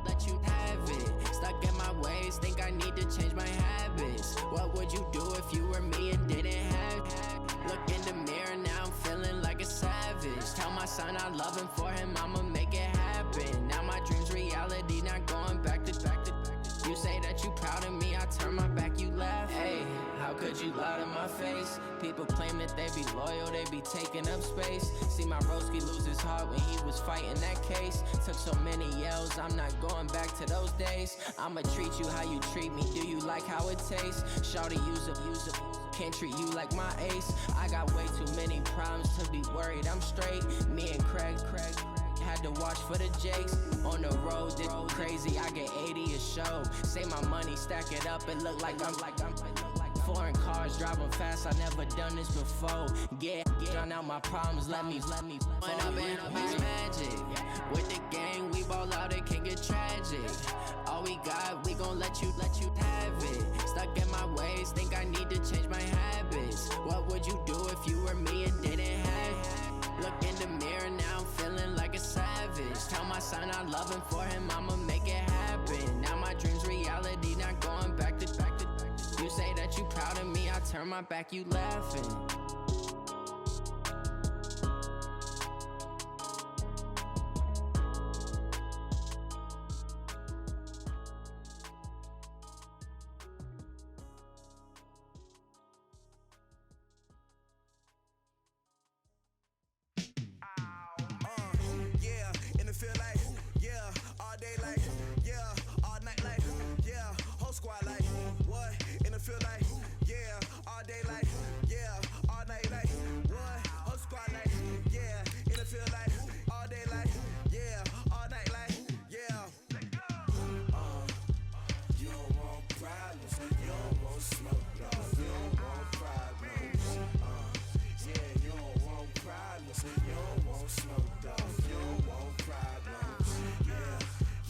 let you have it. Stuck in my ways, think I need to change my habits. What would you do if you were me and didn't have it? Look in the mirror, now I'm feeling like a savage. Tell my son I love him, for him I'ma make it happen. Now my dream's reality, not going back to. You say that you proud of me, I turn my back, you laugh. Hey, how could you lie to my face? People claim that they be loyal, they be taking up space. See my broski lose his heart when he was fighting that case. Took so many yells, I'm not going back to those days. I'ma treat you how you treat me, do you like how it tastes? Shawty, use up, can't treat you like my ace. I got way too many problems to be worried, I'm straight. Me and Craig had to watch for the Jakes. On the road, this crazy, I get 80 a show. Say my money, stack it up, it look like I'm foreign cars, driving fast, I never done this before. Drown out my problems, let me When up in it's magic. With the gang, we ball out, it can get tragic. All we got, we gon' let you have it. Stuck in my ways, think I need to change my habits. What would you do if you were me and didn't have it? Look in the mirror, now I'm feeling like a savage. Tell my son I love him, for him I'ma make it happen. Now my dream's reality, not going back to. You say that you proud of me, I turn my back, you laughing. Feel like, yeah, all day like, yeah, all night like, yeah, whole squad like, what? And it feel like, yeah, all day like, yeah, all night like, what? Whole squad like, yeah, and it feel like, all day like, yeah, all night like, yeah. You don't want problems, you don't want smoke, dog. You don't want problems, yeah, you don't want problems, you don't want smoke, dog. You don't want problems,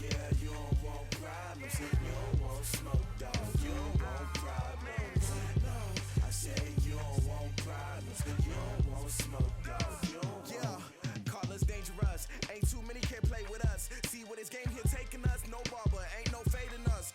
yeah, you don't want problems, you don't want smoke, dog. You don't want problems, no, I say you don't want problems, you don't want smoke, dog. You don't want. Call us dangerous, ain't too many can play with us. See what this game here taking us, no barber, ain't no fading us.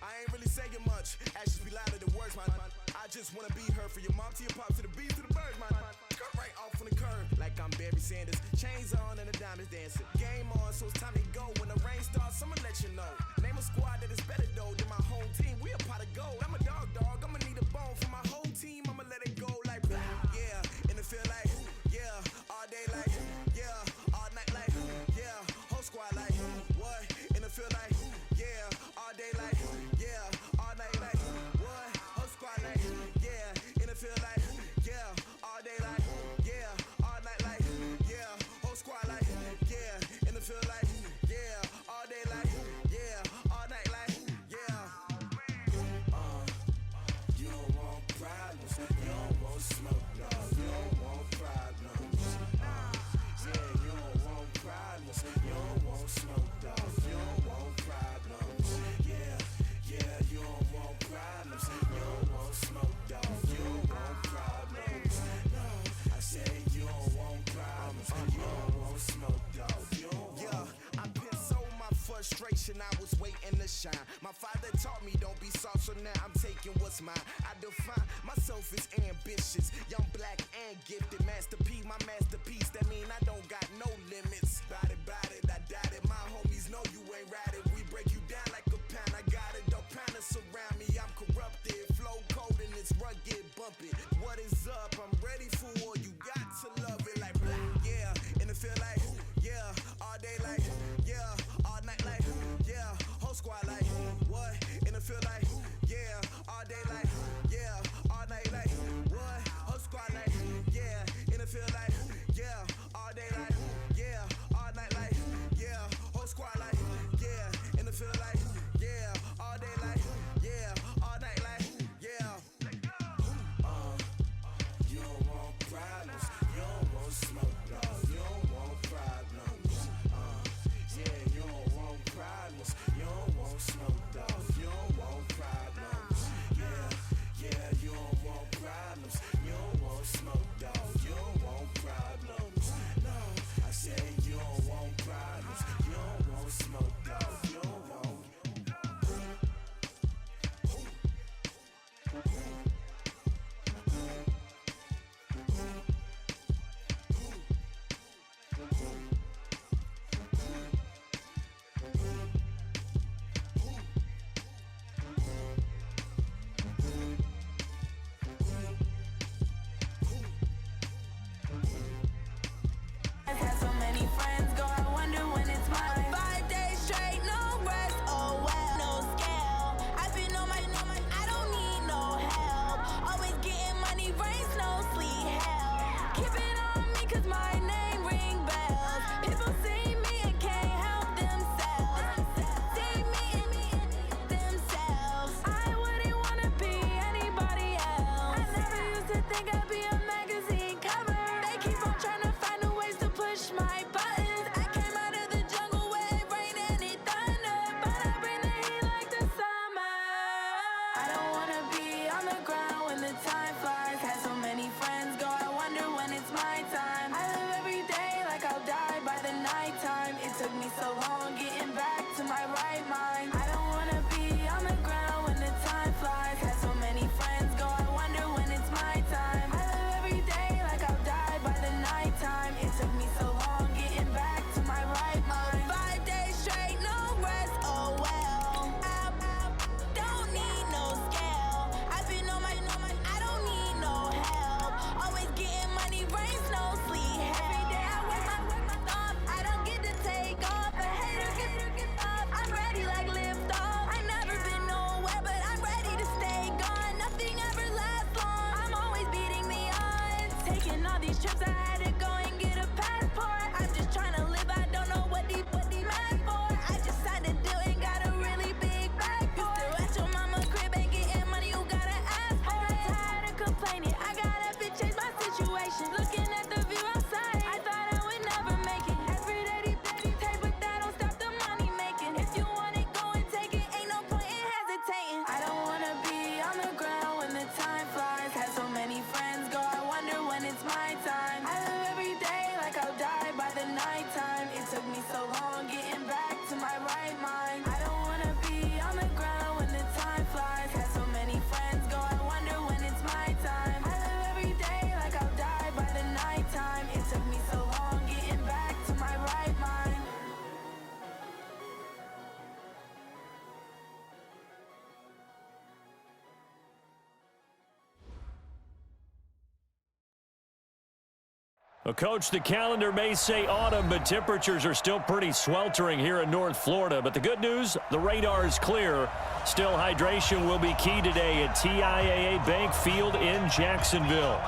I ain't really saying much, actions be louder than words, man. I just wanna be heard, from your mom to your pop to the bees to the birds, man. Cut right off on the curb, like I'm Barry Sanders. Chains on and the diamonds dancing. Game on, so it's time to go. When the rain starts, I'ma let you know. Name a squad that is better though than my home team. We a pot of gold. I'm a dog, I'ma need a bone for my whole team. I'ma let it go like blah. Yeah, and it feel like, yeah, all day like, yeah, all night like, yeah, whole squad like, what? And it feel like, yeah, all day like, yeah, all night like, what? Whole squad like, yeah, and it feel like, yeah, all day like, yeah, all night like, yeah, whole squad like, yeah, and it feel like, yeah, all day like, yeah, all night like, yeah. You don't want problems, you don't want smoke, dog. You don't want problems, yeah, you don't want problems, you don't want smoke, dog. You don't want problems, yeah, you don't want problems, you don't want smoke, dog. You don't want problems, no, I say you don't want problems, you don't want smoke, dog. You don't want. Yeah, I've been so my frustration, I was waiting to shine. My father taught me don't be soft, so now I'm taking what's mine. I define myself as ambitious, young, black, and gifted. Master P, my masterpiece, that mean I don't got no limits. Bout it, I doubt it. My homies know you ain't ratted. We break you down like a pound. I got it, dog pounders surround me. I'm corrupted, flow cold and it's rugged, bumping. What is up? I'm ready for war. You got to love it like blah. Yeah, and it feel like, yeah, all day like, yeah, all night like, yeah, whole squad like, what? And it feel like, yeah, all day like, yeah, all night like, what? Whole squad like, yeah, and it feel like, yeah, all day like, yeah, all night Well, Coach, the calendar may say autumn, but temperatures are still pretty sweltering here in North Florida. But the good news, the radar is clear. Still, hydration will be key today at TIAA Bank Field in Jacksonville.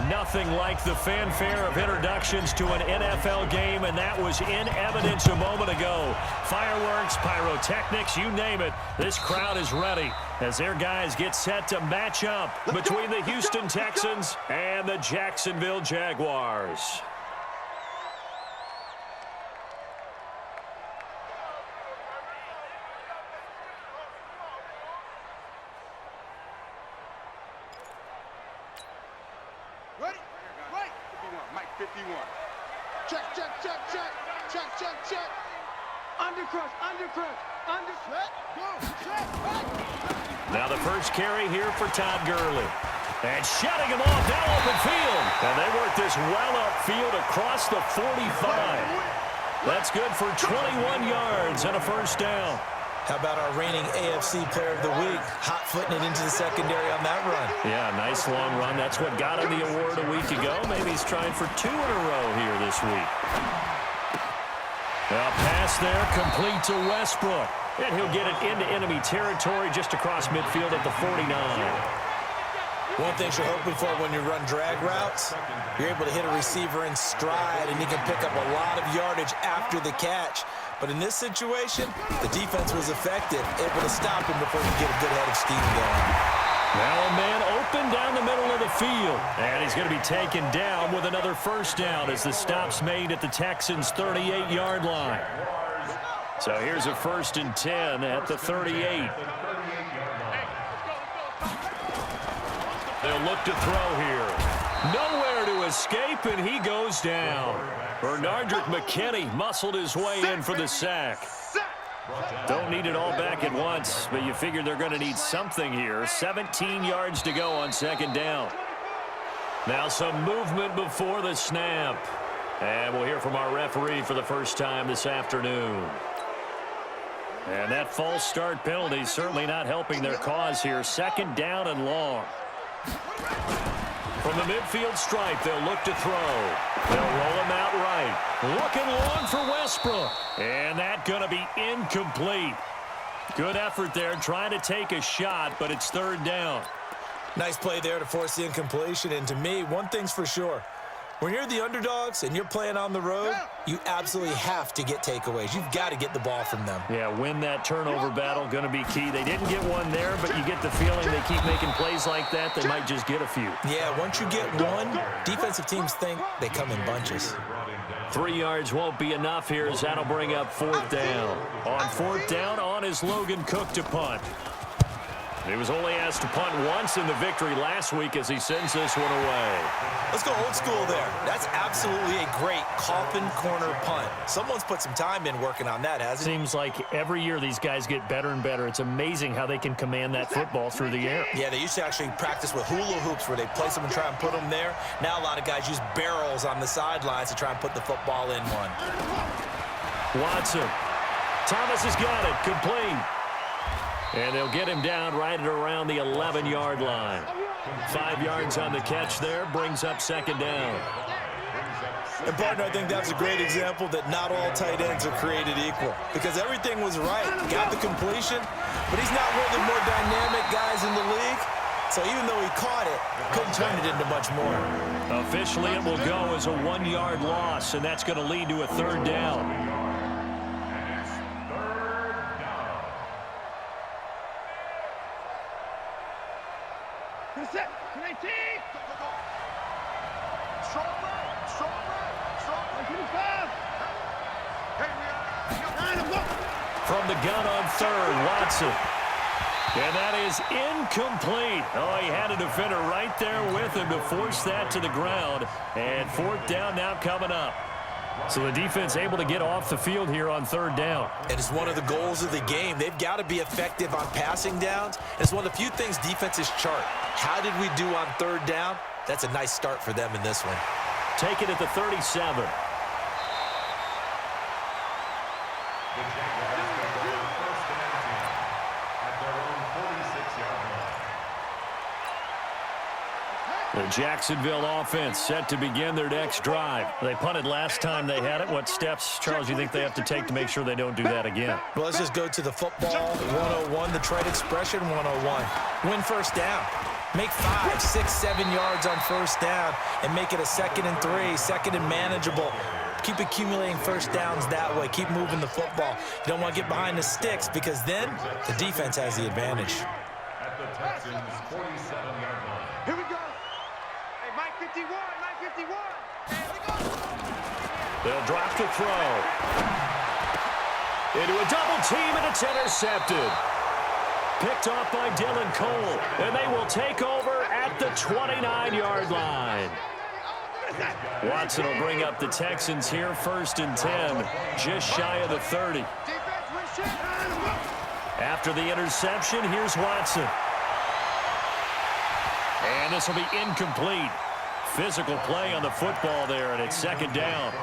Nothing like the fanfare of introductions to an NFL game, and that was in evidence a moment ago. Fireworks, pyrotechnics, you name it. This crowd is ready as their guys get set to match up between the Houston Texans and the Jacksonville Jaguars. Ready? Right. 51. Mike 51. Check, check, check, check. Check, check, check. Undercrush, undercrush, undercrush. Go, check, right. Now the first carry here for Todd Gurley. And shutting him off now open field. And they work this well upfield across the 45. That's good for 21 yards and a first down. How about our reigning AFC Player of the Week, hot-footing it into the secondary on that run? Yeah, nice long run. That's what got him the award a week ago. Maybe he's trying for 2 in a row here this week. A pass there, complete to Westbrook. And he'll get it into enemy territory just across midfield at the 49. One thing you're hoping for when you run drag routes, you're able to hit a receiver in stride, and he can pick up a lot of yardage after the catch. But in this situation, the defense was effective, able to stop him before he could get a good head of steam going. Now a man open down the middle of the field. And he's going to be taken down with another first down as the stop's made at the Texans' 38-yard line. So here's a 1st and 10 at the 38. They'll look to throw here. Nowhere to escape, and he goes down. Bernardrick McKinney muscled his way in for the sack. Don't need it all back at once, but you figure they're going to need something here. 17 yards to go on 2nd down. Now some movement before the snap. And we'll hear from our referee for the first time this afternoon. And that false start penalty certainly not helping their cause here. 2nd down and long. From the midfield stripe, they'll look to throw. They'll roll him out right. Looking long for Westbrook. And that going to be incomplete. Good effort there, trying to take a shot, but it's 3rd down. Nice play there to force the incompletion. And to me, one thing's for sure. When you're the underdogs and you're playing on the road, you absolutely have to get takeaways. You've got to get the ball from them. Yeah, win that turnover battle, going to be key. They didn't get one there, but you get the feeling they keep making plays like that, they might just get a few. Yeah, once you get one, defensive teams think they come in bunches. 3 yards won't be enough here as that'll bring up 4th down. On 4th down, on is Logan Cook to punt. He was only asked to punt once in the victory last week as he sends this one away. Let's go old school there. That's absolutely a great coffin corner punt. Someone's put some time in working on that, hasn't he? Seems like every year these guys get better and better. It's amazing how they can command that football through the air. Yeah, they used to actually practice with hula hoops where they place them and try and put them there. Now a lot of guys use barrels on the sidelines to try and put the football in one. Watson. Thomas has got it. Complete. And they'll get him down right at around the 11-yard line. 5 yards on the catch there, brings up 2nd down. And, partner, I think that's a great example that not all tight ends are created equal. Because everything was right. Got the completion, but he's not one of the more dynamic guys in the league. So even though he caught it, couldn't turn it into much more. Officially, it will go as a 1-yard loss, and that's going to lead to a 3rd down. From the gun on 3rd, Watson. And that is incomplete. Oh, he had a defender right there with him to force that to the ground. And 4th down now coming up. So the defense able to get off the field here on 3rd down. And it's one of the goals of the game. They've got to be effective on passing downs. It's one of the few things defenses chart. How did we do on 3rd down? That's a nice start for them in this one. Take it at the 37. The Jacksonville offense set to begin their next drive. They punted last time they had it. What steps, Charles, you think they have to take to make sure they don't do that again? Well, let's just go to the football 101, the trade expression 101. Win first down. Make 5, 6, 7 yards on first down and make it a 2nd and 3, 2nd and manageable. Keep accumulating first downs that way. Keep moving the football. You don't want to get behind the sticks because then the defense has the advantage. At the Texans' 47-yard line. Here we go. Hey, Mike 51, Mike 51. Hey, here we go. They'll drop to throw. Into a double team, and it's intercepted. Picked off by Dylan Cole, and they will take over at the 29-yard line. Watson will bring up the Texans here, 1st and 10, just shy of the 30. After the interception, here's Watson. And this will be incomplete. Physical play on the football there, and it's 2nd down.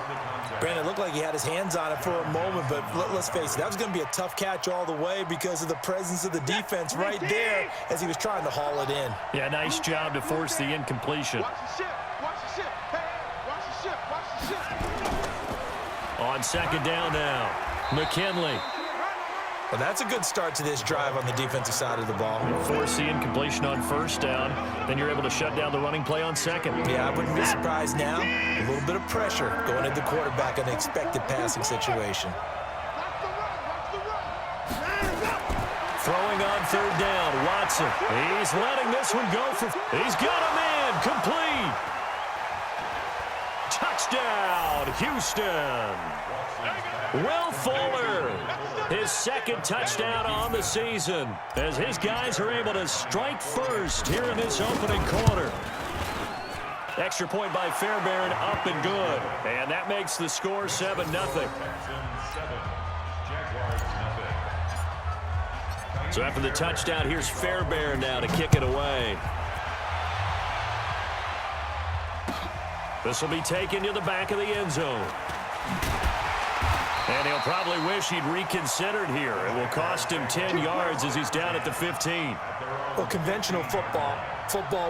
Brandon, it looked like he had his hands on it for a moment, but let's face it, that was going to be a tough catch all the way because of the presence of the defense right there as he was trying to haul it in. Yeah, nice job to force the incompletion. Watch the ship. Watch the ship. Hey, watch the ship. Watch the ship. On 2nd down now, McKinley. Well, that's a good start to this drive on the defensive side of the ball. Force the incompletion on 1st down, then you're able to shut down the running play on 2nd. Yeah, I wouldn't be surprised now. A little bit of pressure going at the quarterback in an expected passing situation. Throwing on 3rd down, Watson. He's letting this one go for... He's got him in, complete. Touchdown, Houston. Will Fuller, his 2nd touchdown on the season, as his guys are able to strike first here in this opening quarter. Extra point by Fairbairn, up and good. And that makes the score 7-0. So after the touchdown, here's Fairbairn now to kick it away. This will be taken to the back of the end zone. And he'll probably wish he'd reconsidered here. It will cost him 10 yards as he's down at the 15. Well, conventional football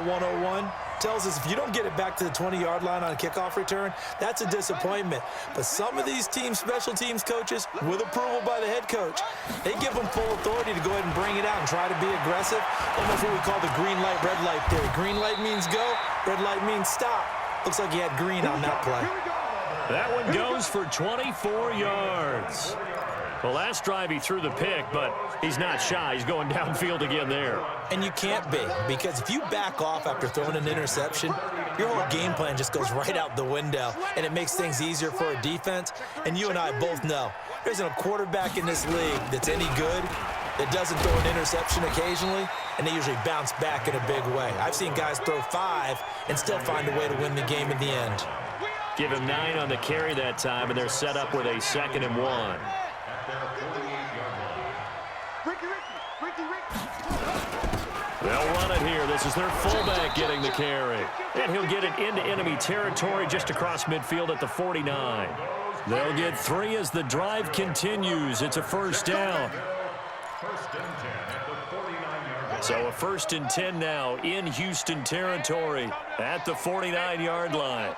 101, tells us if you don't get it back to the 20-yard line on a kickoff return, that's a disappointment. But some of these teams, special teams coaches, with approval by the head coach, they give them full authority to go ahead and bring it out and try to be aggressive. Almost what we call the green light, red light theory. Green light means go, red light means stop. Looks like he had green on that play. That one goes for 24 yards. Well, last drive he threw the pick, but he's not shy. He's going downfield again there. And you can't be, because if you back off after throwing an interception, your whole game plan just goes right out the window, and it makes things easier for a defense. And you and I both know there isn't a quarterback in this league that's any good that doesn't throw an interception occasionally, and they usually bounce back in a big way. I've seen guys throw 5 and still find a way to win the game in the end. Give him 9 on the carry that time, and they're set up with a 2nd and 1. They'll run it here. This is their fullback getting the carry. And he'll get it into enemy territory just across midfield at the 49. They'll get 3 as the drive continues. It's a 1st down. So a 1st and 10 now in Houston territory at the 49-yard line.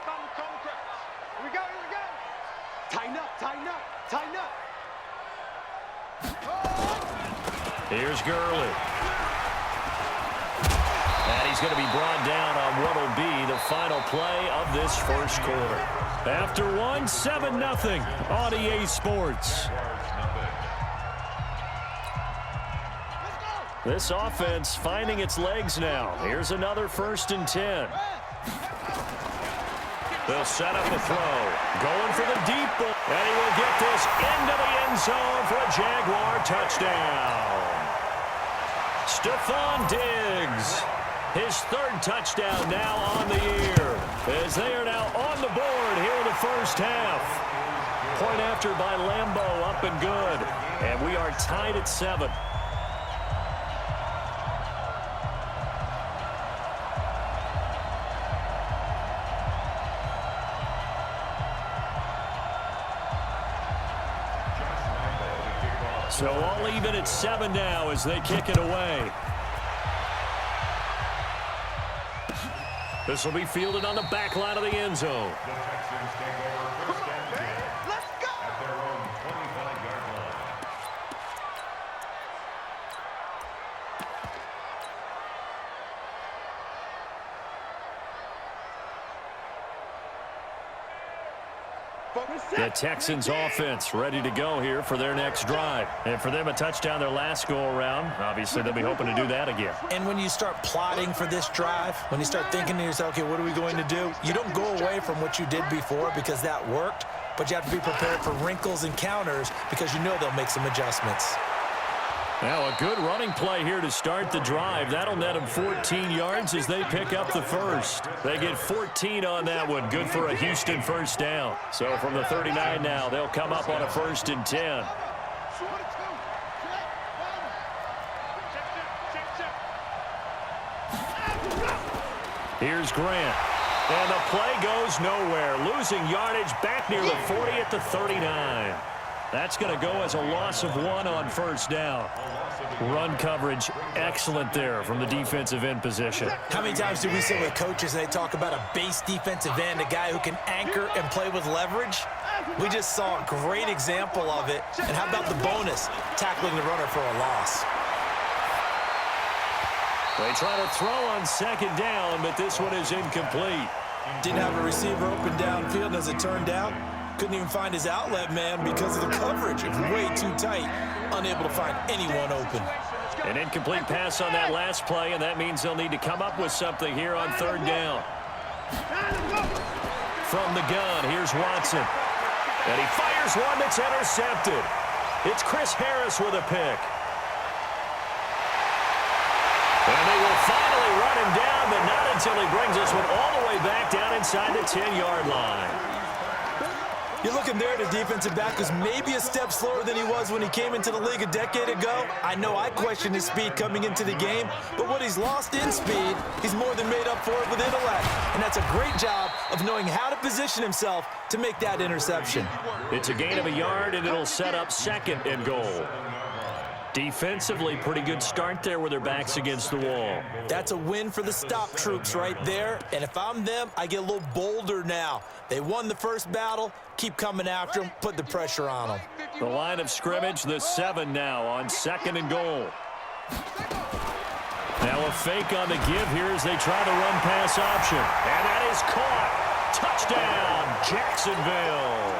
Here we go. Tighten up. Here's Gurley. And he's going to be brought down on what will be the final play of this 1st quarter. After 1, 7-0 on EA Sports. This offense finding its legs now. Here's another 1st and 10. They'll set up a throw. Going for the deep ball. And he will get this into the end zone for a Jaguar touchdown. Stephon Diggs, his 3rd touchdown now on the year, as they are now on the board here in the 1st half. Point after by Lambeau, up and good. And we are tied at 7. So all even at 7 now as they kick it away. This will be fielded on the back line of the end zone. The Texans take over first and 10 at their own 25-yard line. The Texans offense ready to go here for their next drive. And for them, a touchdown their last go-around. Obviously, they'll be hoping to do that again. And when you start plotting for this drive, when you start thinking to yourself, okay, what are we going to do? You don't go away from what you did before because that worked, but you have to be prepared for wrinkles and counters because you know they'll make some adjustments. Now, a good running play here to start the drive. That'll net them 14 yards as they pick up the first. They get 14 on that one. Good for a Houston first down. So from the 39 now, they'll come up on a 1st and 10. Here's Grant. And the play goes nowhere. Losing yardage back near the 40 at the 39. That's going to go as a loss of 1 on first down. Run coverage excellent there from the defensive end position. How many times do we sit with coaches and they talk about a base defensive end, a guy who can anchor and play with leverage? We just saw a great example of it. And how about the bonus, tackling the runner for a loss? They try to throw on 2nd down, but this one is incomplete. Didn't have a receiver open downfield, as it turned out. Couldn't even find his outlet man because of the coverage. It was way too tight. Unable to find anyone open. An incomplete pass on that last play, and that means they'll need to come up with something here on 3rd down. From the gun, here's Watson. And he fires one that's intercepted. It's Chris Harris with a pick. And they will finally run him down, but not until he brings this one all the way back down inside the 10-yard line. You're looking there at a defensive back who's maybe a step slower than he was when he came into the league a decade ago. I know I questioned his speed coming into the game, but what he's lost in speed, he's more than made up for it with intellect. And that's a great job of knowing how to position himself to make that interception. It's a gain of a yard, and it'll set up 2nd and goal. Defensively, pretty good start there with their backs against the wall. That's a win for the stop troops right there. And if I'm them, I get a little bolder now. They won the first battle. Keep coming after them. Put the pressure on them. The line of scrimmage, the 7 now on 2nd and goal. Now a fake on the give here as they try the run pass option. And that is caught. Touchdown, Jacksonville.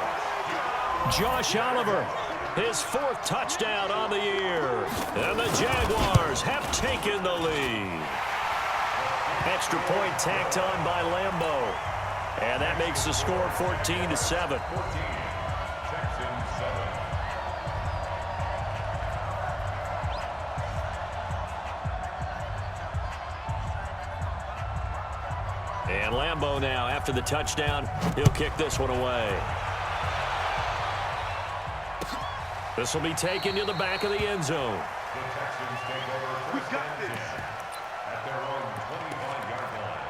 Josh Oliver. His 4th touchdown on the year. And the Jaguars have taken the lead. Extra point tacked on by Lambeau. And that makes the score 14-7. 14, Texans 7. And Lambeau now, after the touchdown, he'll kick this one away. This will be taken to the back of the end zone. The Texans take over first and 10 at their own 25-yard line.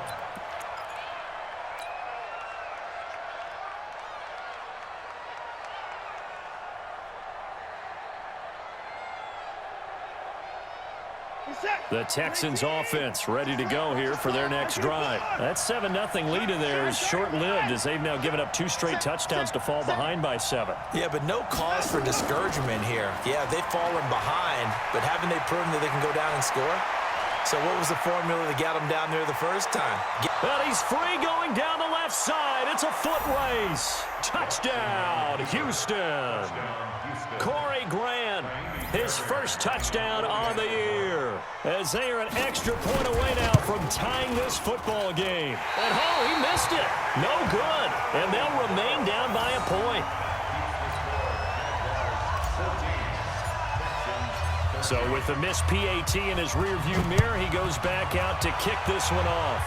The Texans offense ready to go here for their next drive. That 7-0 lead in there is short-lived as they've now given up 2 straight touchdowns to fall behind by 7. Yeah, but no cause for discouragement here. Yeah, they've fallen behind, but haven't they proven that they can go down and score? So what was the formula that got them down there the first time? Well, he's free going down the left side. It's a foot race. Touchdown, Houston. Corey Grant, his first touchdown on the year. As they are an extra point away now from tying this football game. And oh, he missed it. No good. And they'll remain down by a point. So with the missed PAT in his rearview mirror, he goes back out to kick this one off.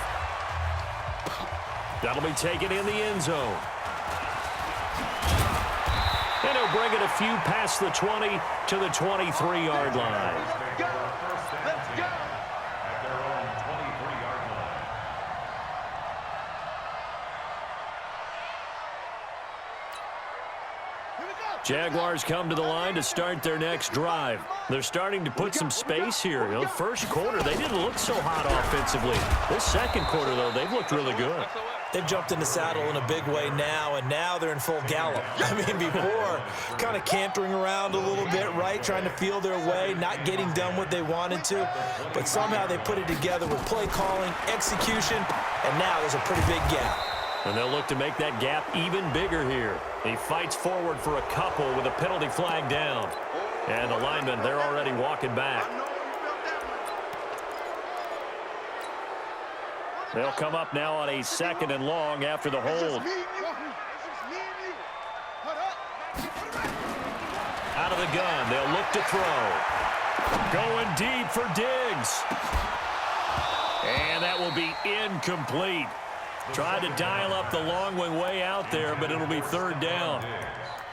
That'll be taken in the end zone. And he'll bring it a few past the 20 to the 23-yard line. Let's go. At their own 23-yard line. Jaguars come to the line to start their next drive. They're starting to put some space here. You know, the first quarter, they didn't look so hot offensively. This second quarter, though, they've looked really good. They've jumped in the saddle in a big way now, and now they're in full gallop. I mean, before, kind of cantering around a little bit, right, trying to feel their way, not getting done what they wanted to. But somehow they put it together with play calling, execution, and now there's a pretty big gap. And they'll look to make that gap even bigger here. He fights forward for a couple with a penalty flag down. And the linemen, they're already walking back. They'll come up now on a 2nd and long after the hold. Out of the gun, they'll look to throw. Going deep for Diggs. And that will be incomplete. Tried to dial up the long one way out there, but it'll be 3rd down.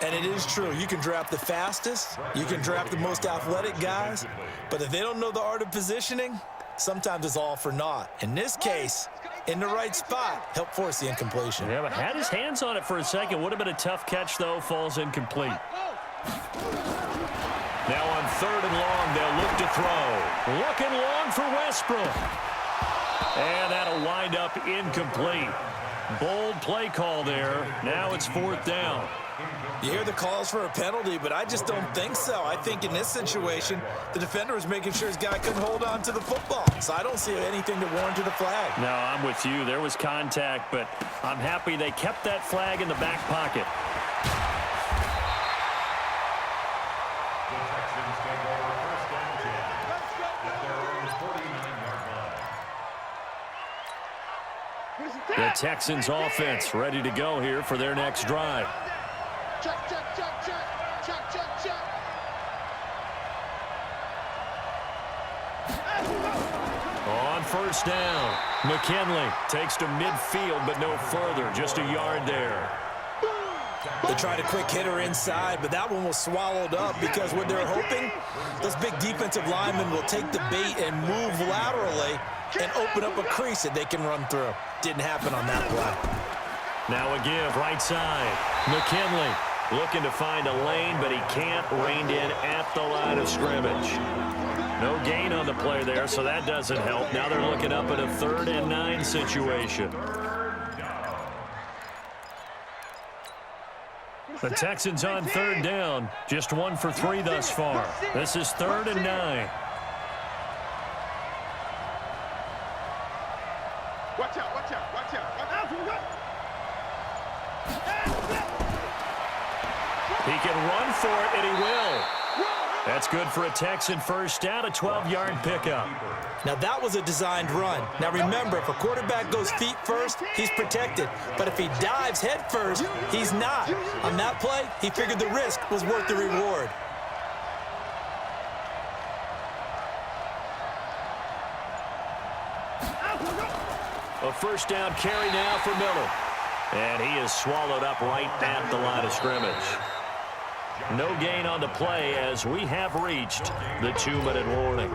And it is true. You can draft the fastest. You can draft the most athletic guys. But if they don't know the art of positioning, sometimes it's all for naught. In this case, in the right spot, help force the incompletion. Yeah, but had his hands on it for a second. Would have been a tough catch, though. Falls incomplete. Now on 3rd and long, they'll look to throw. Looking long for Westbrook. And that'll wind up incomplete. Bold play call there. Now it's 4th down. You hear the calls for a penalty, but I just don't think so. I think in this situation, the defender was making sure his guy couldn't hold on to the football. So I don't see anything to warrant a flag. No, I'm with you. There was contact, but I'm happy they kept that flag in the back pocket. The Texans offense ready to go here for their next drive. Check, check, check, check, check, check, check. On 1st down, McKinley takes to midfield, but no further, just a yard there. They tried a quick hitter inside, but that one was swallowed up because what they're hoping, those big defensive linemen will take the bait and move laterally and open up a crease that they can run through. Didn't happen on that play. Now a give, right side. McKinley looking to find a lane, but he can't. Reined in at the line of scrimmage. No gain on the play there, so that doesn't help. Now they're looking up at a 3rd and 9 situation. The Texans on 3rd down. Just 1 for 3 thus far. This is 3rd and 9. Watch out, watch out, watch out. He can run for it, and he will. That's good for a Texan first down, a 12-yard pickup. Now, that was a designed run. Now, remember, if a quarterback goes feet first, he's protected. But if he dives head first, he's not. On that play, he figured the risk was worth the reward. A 1st down carry now for Miller. And he is swallowed up right at the line of scrimmage. No gain on the play as we have reached the 2-minute warning.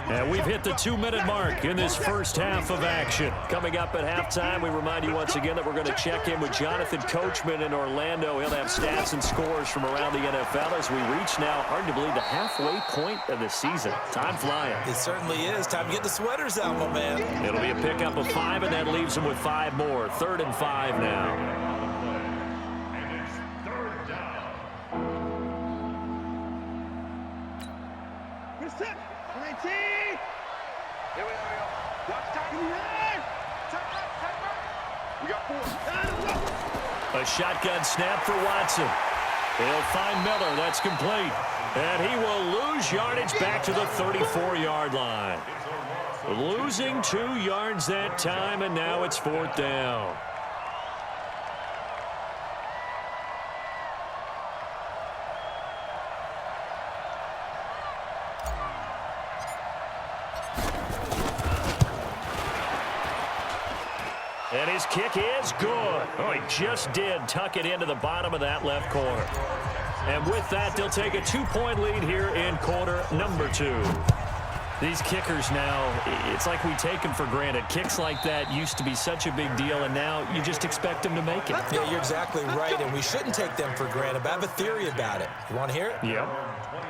And we've hit the 2-minute mark in this first half of action. Coming up at halftime, we remind you once again that we're going to check in with Jonathan Coachman in Orlando. He'll have stats and scores from around the NFL as we reach now, hard to believe, the halfway point of the season. Time flying. It certainly is. Time to get the sweaters out, my man. It'll be a pickup of 5, and that leaves them with 5 more. 3rd and 5 now. A shotgun snap for Watson. He'll find Miller. That's complete. And he will lose yardage back to the 34-yard line. Losing 2 yards that time, and now it's 4th down. And his kick is good. Oh, he just did tuck it into the bottom of that left corner. And with that, they'll take a 2-point lead here in quarter number 2. These kickers now, it's like we take them for granted. Kicks like that used to be such a big deal, and now you just expect them to make it. Yeah, you're exactly right, and we shouldn't take them for granted, but I have a theory about it. You want to hear it? Yep.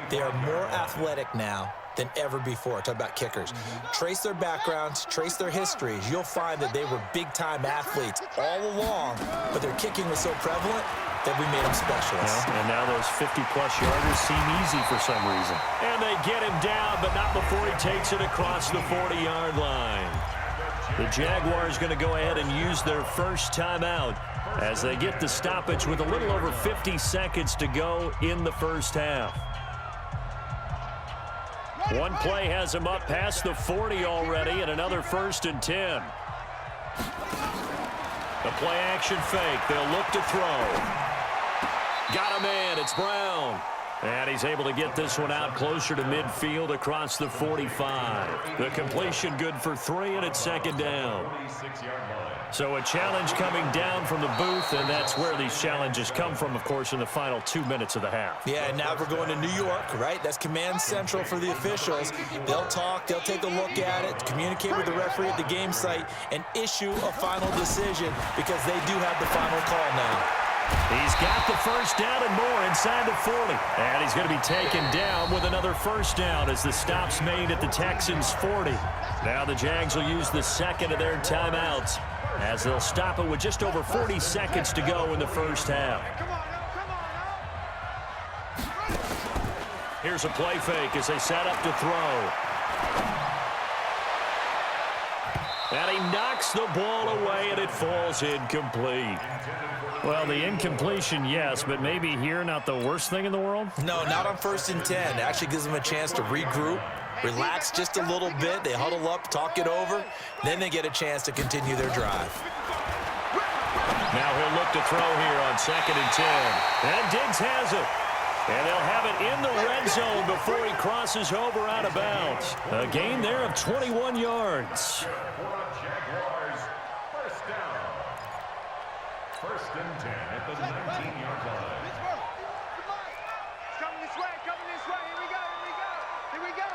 They are more athletic now than ever before. Talk about kickers. Trace their backgrounds, trace their histories. You'll find that they were big-time athletes all along, but their kicking was so prevalent that we made them specialists. Yeah, and now those 50-plus yarders seem easy for some reason. And they get him down, but not before he takes it across the 40-yard line. The Jaguars going to go ahead and use their first timeout as they get the stoppage with a little over 50 seconds to go in the first half. One play has him up past the 40 already, and another 1st and 10. The play action fake. They'll look to throw. Got a man. It's Brown. And he's able to get this one out closer to midfield across the 45. The completion good for 3, and it's 2nd down. So a challenge coming down from the booth, and that's where these challenges come from, of course, in the final 2 minutes of the half. Yeah, and now we're going to New York, right? That's command central for the officials. They'll talk, they'll take a look at it, communicate with the referee at the game site, and issue a final decision because they do have the final call now. He's got the first down and more inside the 40. And he's going to be taken down with another first down as the stop's made at the Texans' 40. Now the Jags will use the second of their timeouts as they'll stop it with just over 40 seconds to go in the first half. Here's a play fake as they set up to throw. And he knocks the ball away, and it falls incomplete. Well, the incompletion, yes, but maybe here not the worst thing in the world? No, not on 1st and 10. It actually gives them a chance to regroup, relax just a little bit. They huddle up, talk it over. Then they get a chance to continue their drive. Now he'll look to throw here on 2nd and 10. And Diggs has it. And they'll have it in the red zone before he crosses over out of bounds. A gain there of 21 yards. Jaguars, 1st down. 1st and 10 at the 19-yard line. It's coming this way, Here we go.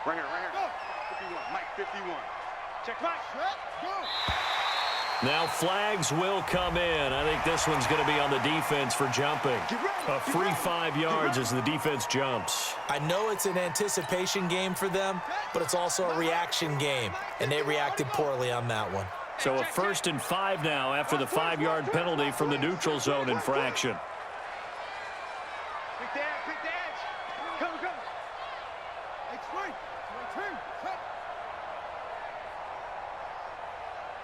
Right here. Go. 51, Mike, 51. Check Mike. Go. Now flags will come in. I think this one's going to be on the defense for jumping. A free 5 yards as the defense jumps. I know it's an anticipation game for them, but it's also a reaction game, and they reacted poorly on that one. So a 1st and 5 now after the 5-yard penalty from the neutral zone infraction. Pick the edge. Come. Explain.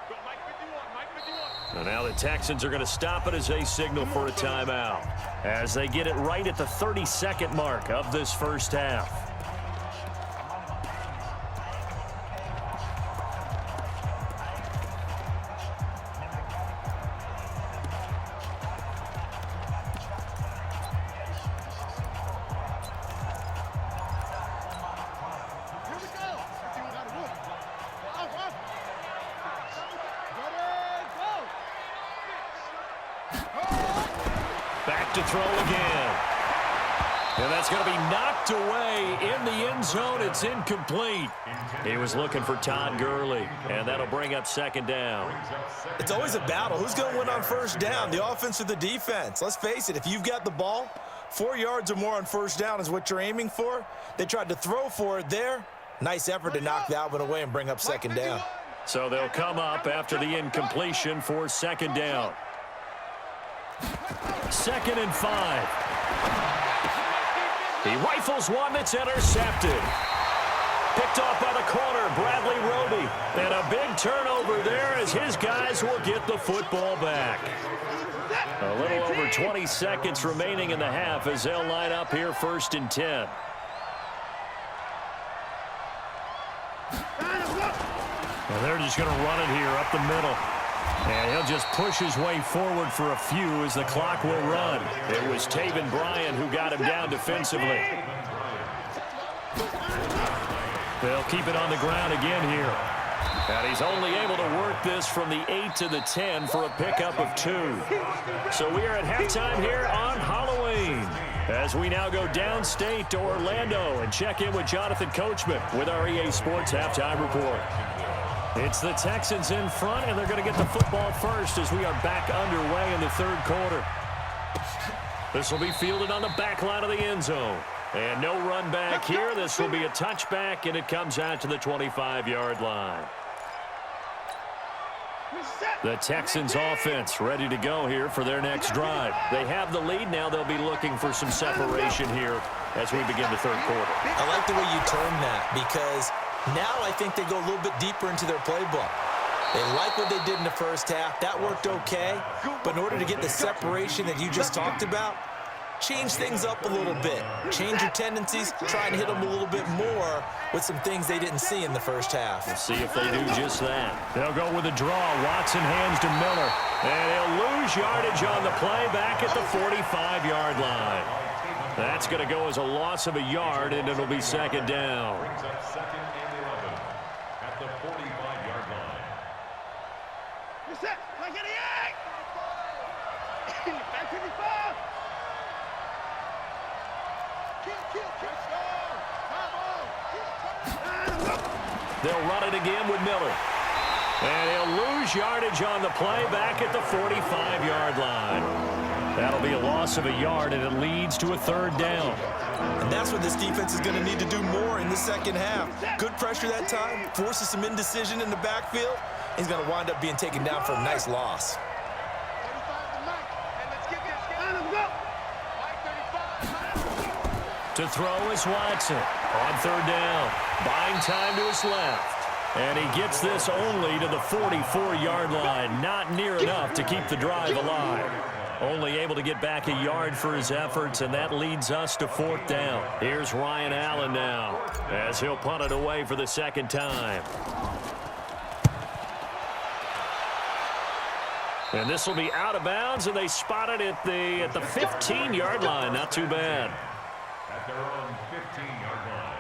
Go, Mike 51. And now the Texans are going to stop it as they signal for a timeout, as they get it right at the 30-second mark of this first half. Back to throw again. And that's going to be knocked away in the end zone. It's incomplete. He was looking for Todd Gurley, and that'll bring up 2nd down. It's always a battle. Who's going to win on 1st down, the offense or the defense? Let's face it, if you've got the ball, 4 yards or more on 1st down is what you're aiming for. They tried to throw for it there. Nice effort to knock that one away and bring up 2nd down. So they'll come up after the incompletion for 2nd down. 2nd and 5. He rifles one that's intercepted. Picked off by the corner, Bradley Roby. And a big turnover there as his guys will get the football back. A little over 20 seconds remaining in the half as they'll line up here 1st and 10. And they're just going to run it here up the middle. And he'll just push his way forward for a few as the clock will run. It was Taven Bryan who got him down defensively. They'll keep it on the ground again here. And he's only able to work this from the 8 to the 10 for a pickup of 2. So we are at halftime here on Halloween As we now go downstate to Orlando and check in with Jonathan Coachman with our EA Sports Halftime Report. It's the Texans in front, and they're going to get the football first as we are back underway in the third quarter. This will be fielded on the back line of the end zone. And no run back here. This will be a touchback, and it comes out to the 25-yard line. The Texans offense ready to go here for their next drive. They have the lead. Now they'll be looking for some separation here as we begin the third quarter. I like the way you term that because now I think they go a little bit deeper into their playbook. They like what they did in the first half. That worked okay. But in order to get the separation that you just talked about, change things up a little bit. Change your tendencies. Try and hit them a little bit more with some things they didn't see in the first half. We'll see if they do just that. They'll go with a draw. Watson hands to Miller. And he'll lose yardage on the play back at the 45-yard line. That's going to go as a loss of a yard, and it'll be second down. Brings up second and 11 at the 45-yard line. You're set. Like 88. Back 55. They'll run it again with Miller. And he'll lose yardage on the play back at the 45-yard line. That'll be a loss of a yard, and it leads to a third down. And that's what this defense is going to need to do more in the second half. Good pressure that time, forces some indecision in the backfield. He's going to wind up being taken down for a nice loss. To throw is Watson on third down. Buying time to his left. And he gets this only to the 44-yard line. Not near enough to keep the drive alive. Only able to get back a yard for his efforts, and that leads us to fourth down. Here's Ryan Allen now as he'll punt it away for the second time. And this will be out of bounds, and they spot it at the 15-yard line. Not too bad. At their own 15-yard line.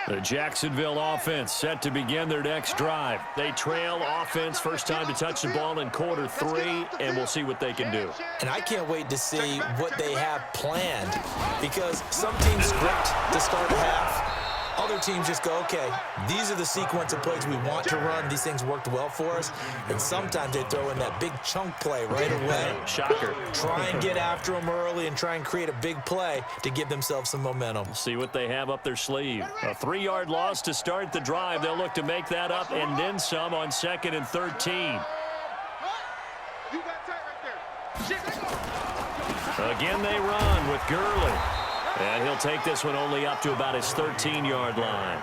The Jacksonville offense set to begin their next drive. They trail offense, first time to touch the ball in quarter three, and we'll see what they can do. And I can't wait to see what they have planned because some teams script to start a half. Other teams just go, okay, these are the sequence of plays we want to run. These things worked well for us. And sometimes they throw in that big chunk play right away. Shocker. Try and get after them early and try and create a big play to give themselves some momentum. See what they have up their sleeve. A 3-yard loss to start the drive. They'll look to make that up and then some on 2nd and 13. Again, they run with Gurley. And he'll take this one only up to about his 13-yard line.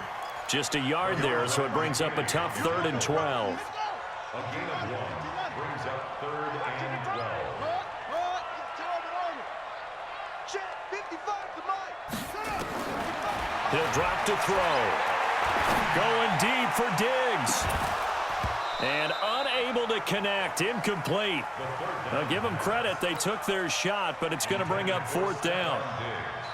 Just a yard there, so it brings up a tough 3rd and 12. A gain of 1 brings up 3rd and 12. He'll drop to throw. Going deep for Diggs. And unable to connect. Incomplete. Now, give them credit. They took their shot, but it's going to bring up 4th down.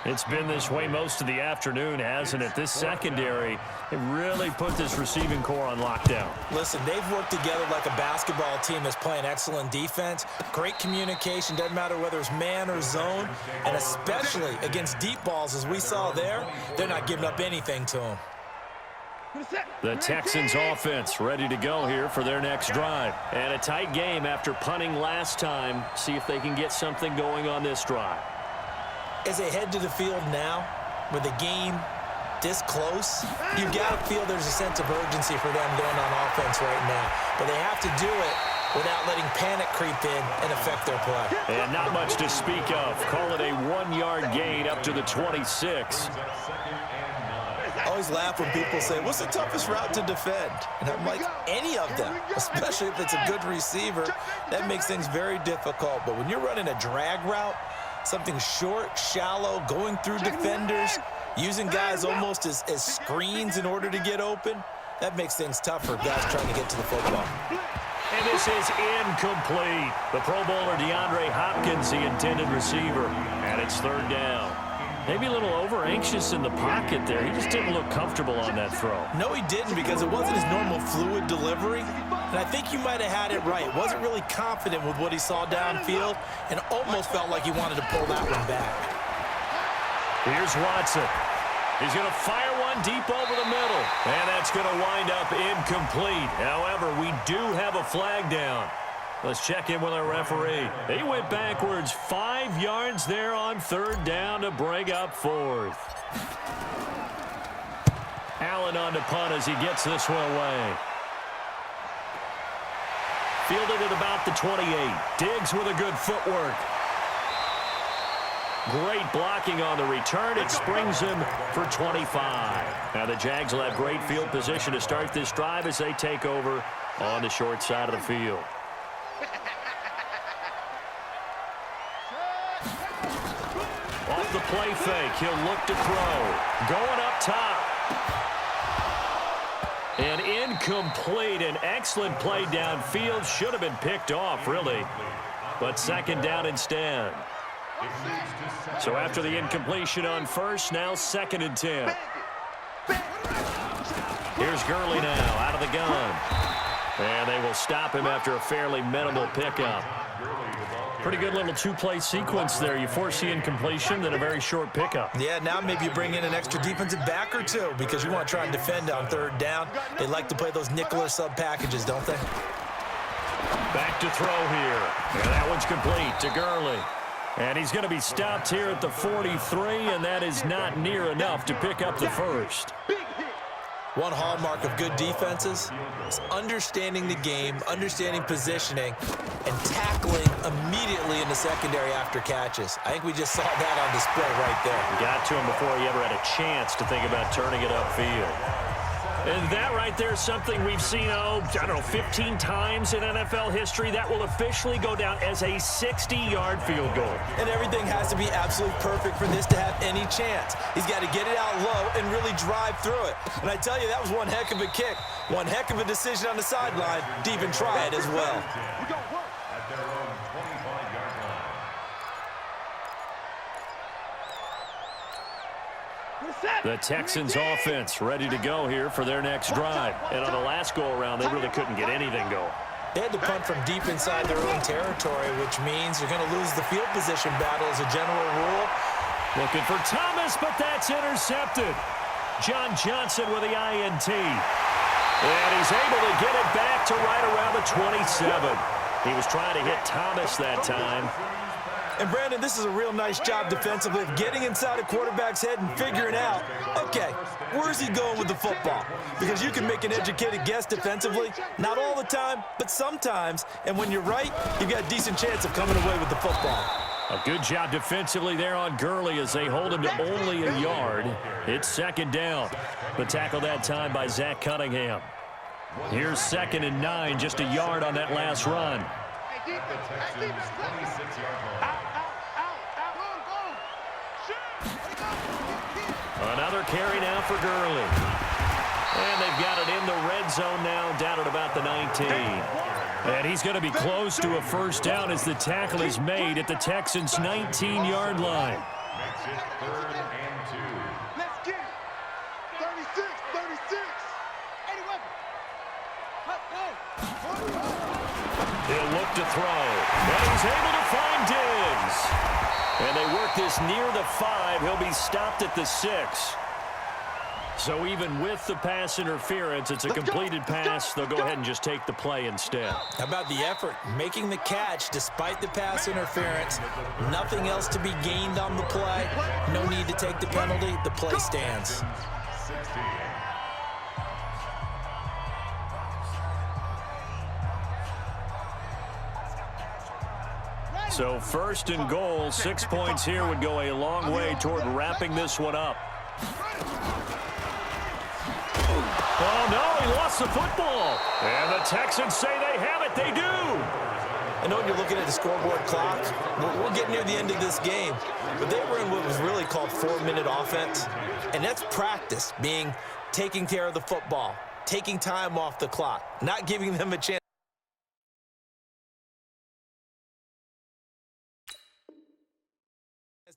It's been this way most of the afternoon, hasn't it? This secondary, it really put this receiving core on lockdown. Listen, they've worked together like a basketball team that's playing excellent defense. Great communication, doesn't matter whether it's man or zone. And especially against deep balls, as we saw there, they're not giving up anything to them. The Texans offense ready to go here for their next drive. And a tight game after punting last time. See if they can get something going on this drive. As they head to the field now, with the game this close, you got to feel there's a sense of urgency for them going on offense right now. But they have to do it without letting panic creep in and affect their play. And not much to speak of. Call it a 1-yard gain up to the 26. I always laugh when people say, what's the toughest route to defend? And I'm like, any of them, especially if it's a good receiver. That makes things very difficult. But when you're running a drag route, something short, shallow, going through defenders, using guys almost as screens in order to get open, that makes things tough for guys trying to get to the football. And this is incomplete. The Pro Bowler DeAndre Hopkins, the intended receiver, and it's 3rd down. Maybe a little over-anxious in the pocket there. He just didn't look comfortable on that throw. No, he didn't, because it wasn't his normal fluid delivery. And I think you might have had it right. Wasn't really confident with what he saw downfield and almost felt like he wanted to pull that one back. Here's Watson. He's going to fire one deep over the middle. And that's going to wind up incomplete. However, we do have a flag down. Let's check in with our referee. He went backwards 5 yards there on 3rd down to bring up 4th. Allen on to punt as he gets this one away. Fielded at about the 28. Diggs with a good footwork. Great blocking on the return. It springs him for 25. Now the Jags will have great field position to start this drive as they take over on the short side of the field. Off the play fake, he'll look to throw. Going up top. And incomplete. An excellent play downfield. Should have been picked off, really. But 2nd down instead. So after the incompletion on 1st, now 2nd and 10. Here's Gurley now out of the gun. And they will stop him after a fairly minimal pickup. Pretty good little 2-play sequence there. You force the incompletion, then a very short pickup. Yeah, now maybe you bring in an extra defensive back or two because you want to try and defend on 3rd down. They like to play those nickel or sub packages, don't they? Back to throw here. And that one's complete to Gurley. And he's going to be stopped here at the 43, and that is not near enough to pick up the 1st. One hallmark of good defenses is understanding the game, understanding positioning, and tackling immediately in the secondary after catches. I think we just saw that on display right there. Got to him before he ever had a chance to think about turning it upfield. And that right there is something we've seen, I don't know, 15 times in NFL history. That will officially go down as a 60-yard field goal. And everything has to be absolutely perfect for this to have any chance. He's got to get it out low and really drive through it. And I tell you, that was one heck of a kick. One heck of a decision on the sideline to even try it as well. At their own 25-yard line. The Texans offense ready to go here for their next drive. And on the last go-around, they really couldn't get anything going. They had to punt from deep inside their own territory, which means you're going to lose the field position battle as a general rule. Looking for Thomas, but that's intercepted. John Johnson with the INT. And he's able to get it back to right around the 27. He was trying to hit Thomas that time. And, Brandon, this is a real nice job defensively of getting inside a quarterback's head and figuring out, okay, where's he going with the football? Because you can make an educated guess defensively, not all the time, but sometimes. And when you're right, you've got a decent chance of coming away with the football. A good job defensively there on Gurley as they hold him to only a yard. It's 2nd down. The tackle that time by Zach Cunningham. Here's 2nd and 9, just a yard on that last run. Another carry now for Gurley. And they've got it in the red zone now, down at about the 19. And he's going to be close to a 1st down as the tackle is made at the Texans' 19-yard line. Makes it 3rd and 2. Let's get it. 36, 36. 81. He'll look to throw. And he's able to find Diggs. And they work this near the 5. He'll be stopped at the 6. So even with the pass interference, it's a completed pass. They'll go ahead and just take the play instead. How about the effort? Making the catch despite the pass interference. Nothing else to be gained on the play. No need to take the penalty. The play stands. 60. So 1st and goal, 6 points here would go a long way toward wrapping this one up. Oh, no, he lost the football. And the Texans say they have it. They do. I know when you're looking at the scoreboard clock, we're getting near the end of this game, but they were in what was really called 4-minute offense, and that's practice, being taking care of the football, taking time off the clock, not giving them a chance.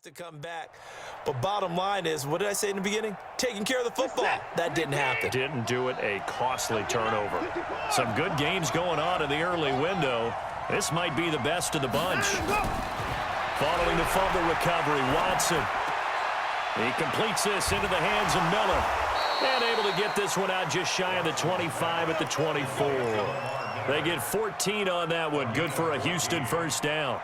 to come back. But bottom line is, what did I say in the beginning? Taking care of the football. That didn't happen. Didn't do it. A costly turnover. Some good games going on in the early window. This might be the best of the bunch. Following the fumble recovery, Watson. He completes this into the hands of Miller. And able to get this one out just shy of the 25 at the 24. They get 14 on that one. Good for a Houston first down.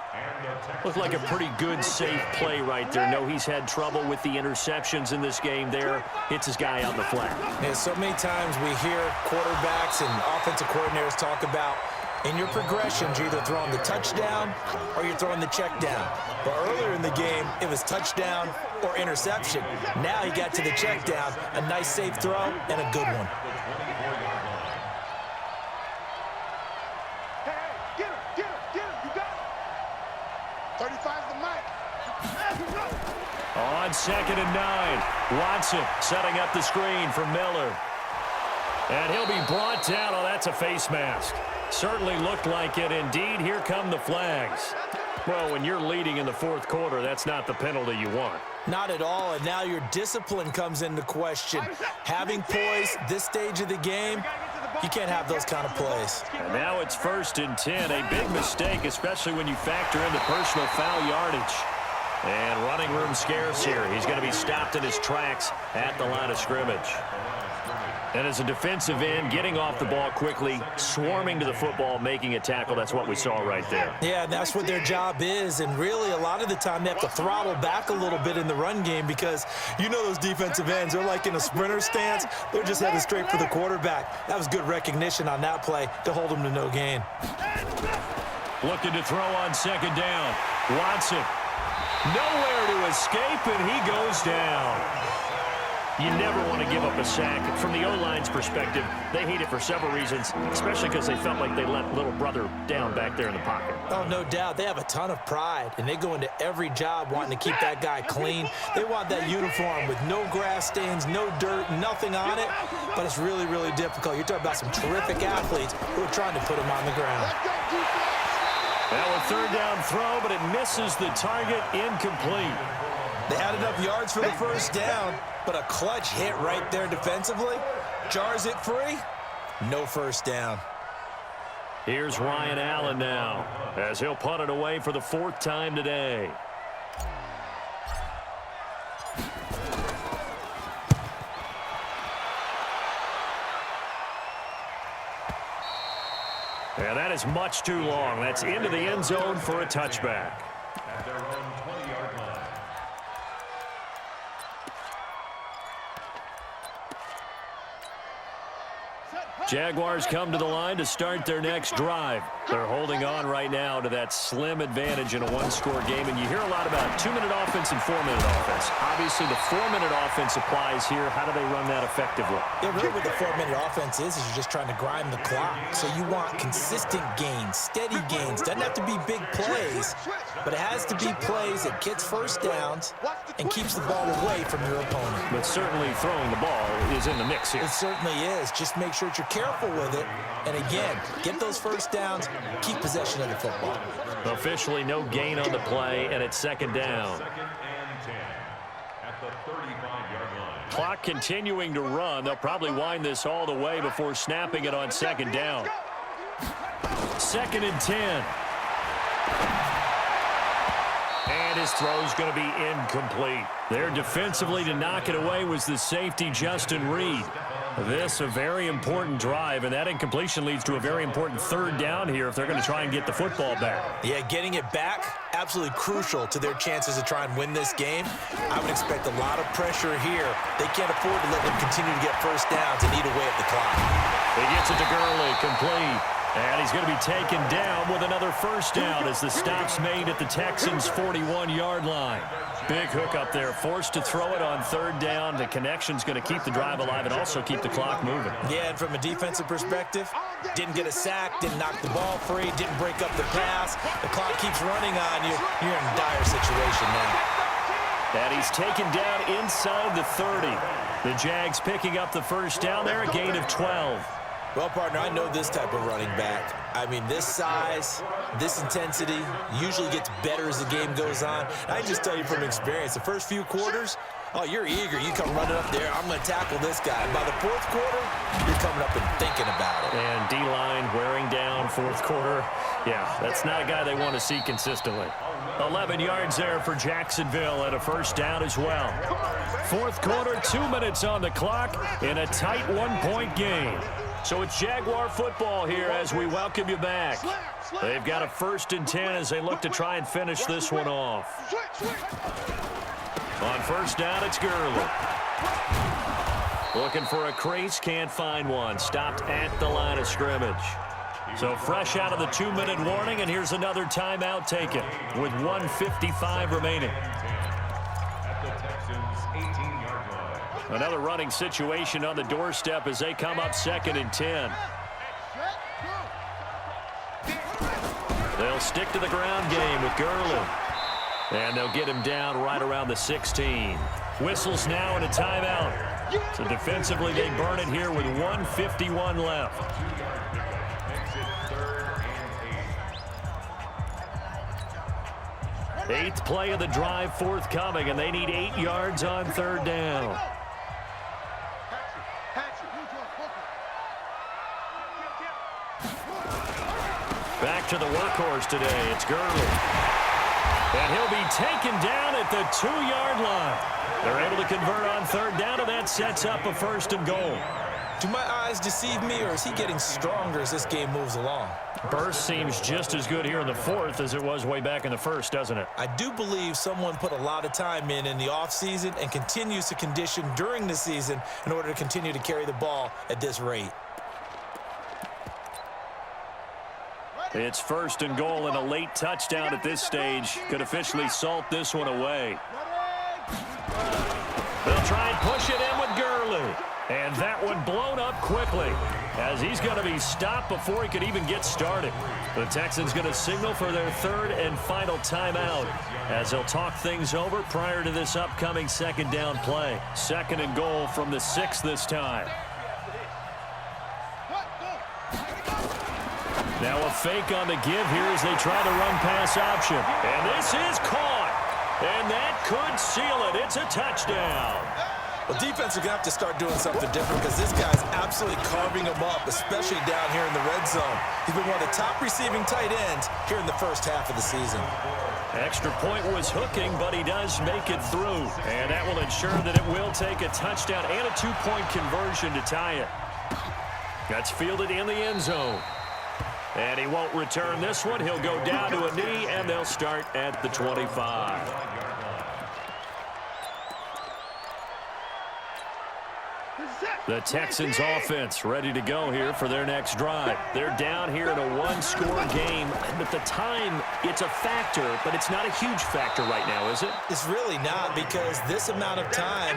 Looked like a pretty good, safe play right there. No, he's had trouble with the interceptions in this game there. Hits his guy out in the flat. Yeah, so many times we hear quarterbacks and offensive coordinators talk about in your progressions, you're either throwing the touchdown or you're throwing the check down. But earlier in the game, it was touchdown or interception. Now he got to the check down, a nice safe throw, and a good one. Get him, you got it. 35's the mic. On 2nd and 9, Watson setting up the screen for Miller. And he'll be brought down. Oh, that's a face mask. Certainly looked like it. Indeed, here come the flags. Well, when you're leading in the fourth quarter, that's not the penalty you want. Not at all, and now your discipline comes into question. Having poise this stage of the game, you can't have those kind of plays. And now it's 1st and 10. A big mistake, especially when you factor in the personal foul yardage. And running room scarce here. He's going to be stopped in his tracks at the line of scrimmage. And as a defensive end, getting off the ball quickly, swarming to the football, making a tackle, that's what we saw right there. Yeah, that's what their job is, and really a lot of the time they have to throttle back a little bit in the run game because you know those defensive ends, they're like in a sprinter stance. They're just headed straight for the quarterback. That was good recognition on that play to hold them to no gain. Looking to throw on 2nd down. Watson, nowhere to escape, and he goes down. You never want to give up a sack. From the O-line's perspective, they hate it for several reasons, especially because they felt like they let little brother down back there in the pocket. Oh, no doubt. They have a ton of pride, and they go into every job wanting to keep that guy clean. They want that uniform with no grass stains, no dirt, nothing on it, but it's really, really difficult. You're talking about some terrific athletes who are trying to put him on the ground. Now a 3rd down throw, but it misses the target, incomplete. They had enough yards for the first down, but a clutch hit right there defensively jars it free. No first down. Here's Ryan Allen now as he'll punt it away for the 4th time today. And that is much too long. That's into the end zone for a touchback. At their own 20-yard line. Jaguars come to the line to start their next drive. They're holding on right now to that slim advantage in a one-score game, and you hear a lot about 2-minute offense and 4-minute offense. Obviously, the 4-minute offense applies here. How do they run that effectively? Yeah, really what the 4-minute offense is you're just trying to grind the clock. So you want consistent gains, steady gains. Doesn't have to be big plays, but it has to be plays that gets first downs and keeps the ball away from your opponent. But certainly throwing the ball is in the mix here. It certainly is. Just make sure that you're careful with it. And again, get those first downs, keep possession of the football. Officially no gain on the play, and it's 2nd down. 2nd and 10 at the 35-yard line. Clock continuing to run. They'll probably wind this all the way before snapping it on 2nd down. 2nd and 10. And his throw's going to be incomplete. There defensively to knock it away was the safety, Justin Reed. This a very important drive, and that incompletion leads to a very important 3rd down here if they're going to try and get the football back. Yeah, getting it back, absolutely crucial to their chances to try and win this game. I would expect a lot of pressure here. They can't afford to let them continue to get first downs and eat away at the clock. He gets it to Gurley, complete. And he's going to be taken down with another first down as the stop's made at the Texans' 41-yard line. Big hook up there, forced to throw it on 3rd down. The connection's going to keep the drive alive and also keep the clock moving. Yeah, and from a defensive perspective, didn't get a sack, didn't knock the ball free, didn't break up the pass. The clock keeps running on you. You're in a dire situation now. And he's taken down inside the 30. The Jags picking up the first down there, a gain of 12. Well, partner, I know this type of running back. I mean, this size, this intensity usually gets better as the game goes on. I just tell you from experience, the first few quarters, oh, you're eager. You come running up there. I'm going to tackle this guy. By the fourth quarter, you're coming up and thinking about it. And D-line wearing down fourth quarter. Yeah, that's not a guy they want to see consistently. 11 yards there for Jacksonville and a first down as well. Fourth quarter, 2 minutes on the clock in a tight one-point game. So it's Jaguar football here as we welcome you back. They've got a 1st and 10 as they look to try and finish this one off. On first down, it's Gurley. Looking for a crease, can't find one. Stopped at the line of scrimmage. So fresh out of the 2-minute warning, and here's another timeout taken with 1:55 remaining. Another running situation on the doorstep as they come up 2nd and 10. They'll stick to the ground game with Gurley. And they'll get him down right around the 16. Whistles now and a timeout. So defensively, they burn it here with 1:51 left. Eighth play of the drive forthcoming, and they need 8 yards on 3rd down. Back to the workhorse today. It's Gurley. And he'll be taken down at the 2-yard line. They're able to convert on 3rd down, and that sets up a 1st and goal. Do my eyes deceive me, or is he getting stronger as this game moves along? Burst seems just as good here in the 4th as it was way back in the 1st, doesn't it? I do believe someone put a lot of time in the offseason and continues to condition during the season in order to continue to carry the ball at this rate. It's 1st and goal, and a late touchdown at this stage could officially salt this one away. They'll try and push it in with Gurley. And that one blown up quickly as he's going to be stopped before he could even get started. The Texans going to signal for their 3rd and final timeout as they'll talk things over prior to this upcoming 2nd down play. 2nd and goal from the 6 this time. Now a fake on the give here as they try the run-pass option. And this is caught. And that could seal it. It's a touchdown. Well, defense are going to have to start doing something different because this guy's absolutely carving them up, especially down here in the red zone. He's been one of the top receiving tight ends here in the first half of the season. Extra point was hooking, but he does make it through. And that will ensure that it will take a touchdown and a 2-point conversion to tie it. That's fielded in the end zone. And he won't return this one. He'll go down to a knee, and they'll start at the 25. The Texans offense ready to go here for their next drive. They're down here in a 1-score game. At the time, it's a factor, but it's not a huge factor right now, is it? It's really not, because this amount of time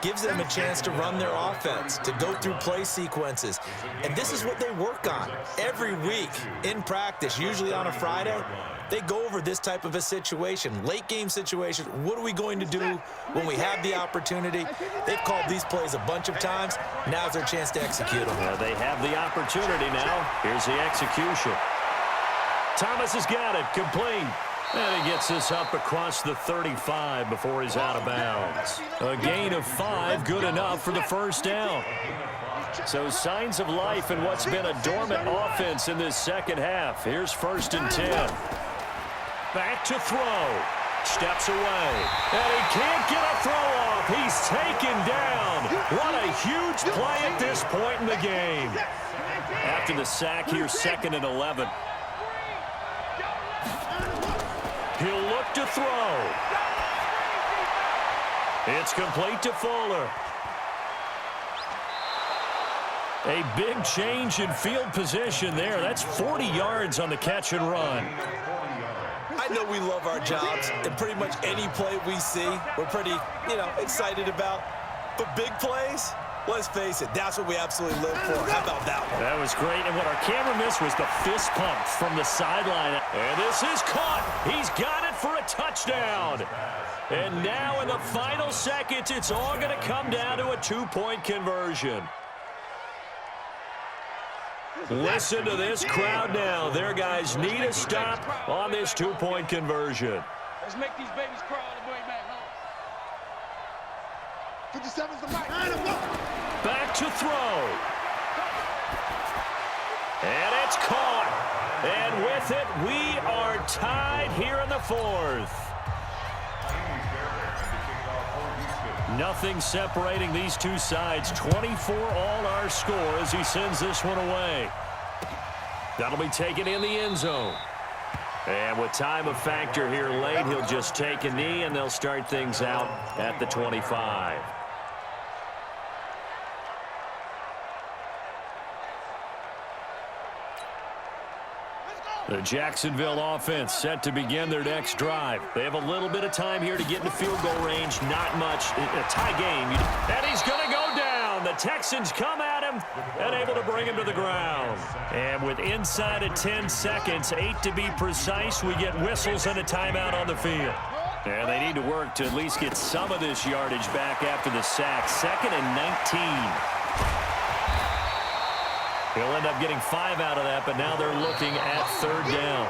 gives them a chance to run their offense, to go through play sequences. And this is what they work on every week in practice, usually on a Friday. They go over this type of a situation, late game situation. What are we going to do when we have the opportunity? They've called these plays a bunch of times. Now's their chance to execute them. Well, they have the opportunity now. Here's the execution. Thomas has got it, complete. And he gets this up across the 35 before he's out of bounds. A gain of 5, good enough for the first down. So signs of life in what's been a dormant offense in this second half. Here's 1st and 10. Back to throw. Steps away. And he can't get a throw off. He's taken down. What a huge play at this point in the game. After the sack, here's 2nd and 11. He'll look to throw. It's complete to Fuller. A big change in field position there. That's 40 yards on the catch and run. I know we love our jobs, and pretty much any play we see, we're pretty, excited about. But big plays, let's face it, that's what we absolutely live for. How about that one? That was great, and what our camera missed was the fist pump from the sideline. And this is caught. He's got it for a touchdown. And now in the final seconds, it's all going to come down to a 2-point conversion. Listen to this crowd now. Their guys need a stop on this two-point conversion. Let's make these babies cry all the way back home. 57's the mic. Back to throw. And it's caught. And with it, we are tied here in the fourth. Nothing separating these two sides. 24 all our score as he sends this one away. That'll be taken in the end zone. And with time a factor here late, he'll just take a knee, and they'll start things out at the 25. The Jacksonville offense set to begin their next drive. They have a little bit of time here to get into field goal range. Not much. A tie game. And he's going to go down. The Texans come at him and able to bring him to the ground. And with inside of 10 seconds, 8 to be precise, we get whistles and a timeout on the field. And they need to work to at least get some of this yardage back after the sack. 2nd and 19. He'll end up getting 5 out of that, but now they're looking at 3rd down.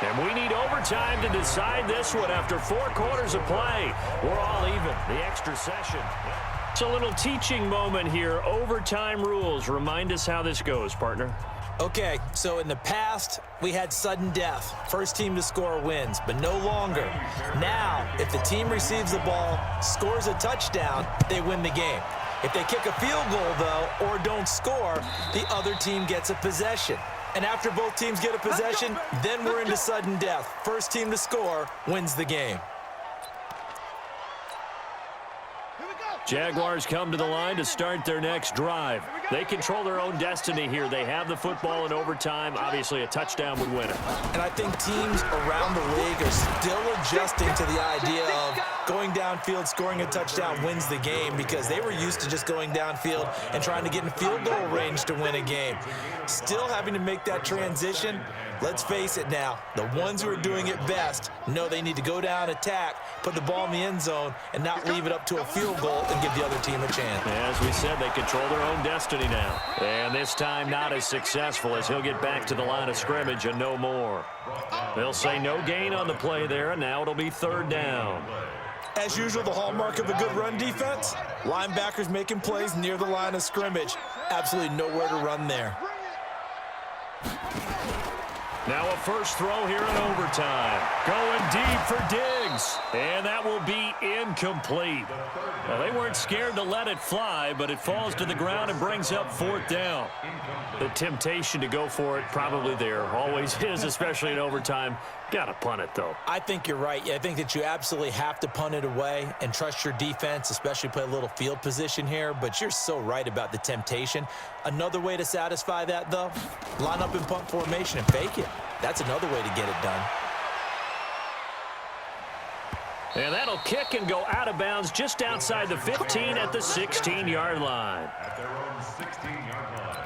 And we need overtime to decide this one after 4 quarters of play. We're all even. The extra session. It's a little teaching moment here. Overtime rules. Remind us how this goes, partner. Okay, so in the past, we had sudden death. First team to score wins, but no longer. Now, if the team receives the ball, scores a touchdown, they win the game. If they kick a field goal, though, or don't score, the other team gets a possession. And after both teams get a possession, then we're into sudden death. First team to score wins the game. Jaguars come to the line to start their next drive. They control their own destiny here. They have the football in overtime. Obviously, a touchdown would win it. And I think teams around the league are still adjusting to the idea of going downfield, scoring a touchdown wins the game, because they were used to just going downfield and trying to get in field goal range to win a game. Still having to make that transition. Let's face it now, the ones who are doing it best know they need to go down, attack, put the ball in the end zone, and not leave it up to a field goal and give the other team a chance. As we said, they control their own destiny now. And this time not as successful, as he'll get back to the line of scrimmage and no more. They'll say no gain on the play there, and now it'll be 3rd down. As usual, the hallmark of a good run defense, linebackers making plays near the line of scrimmage. Absolutely nowhere to run there. Now a first throw here in overtime. Going deep for Diggs. And that will be incomplete. Well, they weren't scared to let it fly, but it falls to the ground and brings up 4th down. The temptation to go for it probably there. Always is, especially in overtime. Got to punt it, though. I think you're right. I think that you absolutely have to punt it away and trust your defense, especially play a little field position here. But you're so right about the temptation. Another way to satisfy that, though, line up in punt formation and fake it. That's another way to get it done. And that'll kick and go out of bounds just outside the 15 at the 16-yard line. At their own 16-yard line.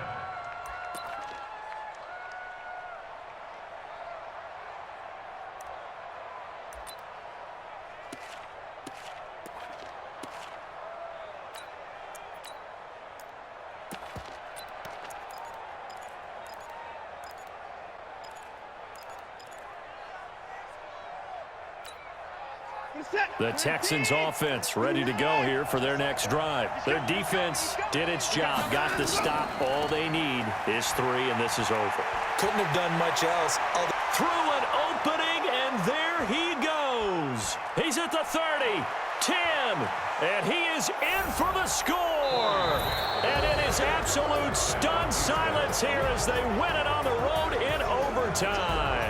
The Texans offense ready to go here for their next drive. Their defense did its job, got the stop. All they need is 3, and this is over. Couldn't have done much else. Through an opening, and there he goes. He's at the 30, 10, and he is in for the score. And it is absolute stunned silence here as they win it on the road in overtime.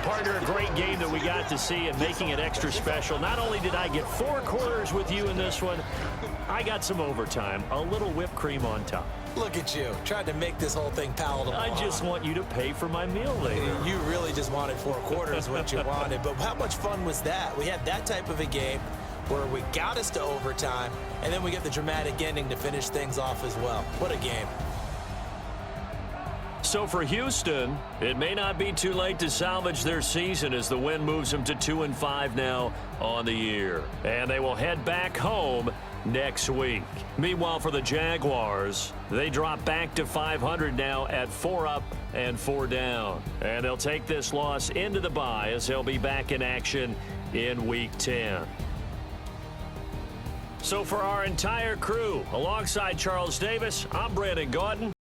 Partner, a great game that we got to see and making it extra special. Not only did I get 4 quarters with you in this one, I got some overtime, a little whipped cream on top. Look at you, trying to make this whole thing palatable. I just want you to pay for my meal later. You really just wanted 4 quarters, what you wanted. But how much fun was that? We had that type of a game where we got us to overtime, and then we get the dramatic ending to finish things off as well. What a game. So for Houston, it may not be too late to salvage their season as the win moves them to 2-5 now on the year. And they will head back home next week. Meanwhile, for the Jaguars, they drop back to 500 now at 4 up and 4 down. And they'll take this loss into the bye as they'll be back in action in Week 10. So for our entire crew, alongside Charles Davis, I'm Brandon Gaudin.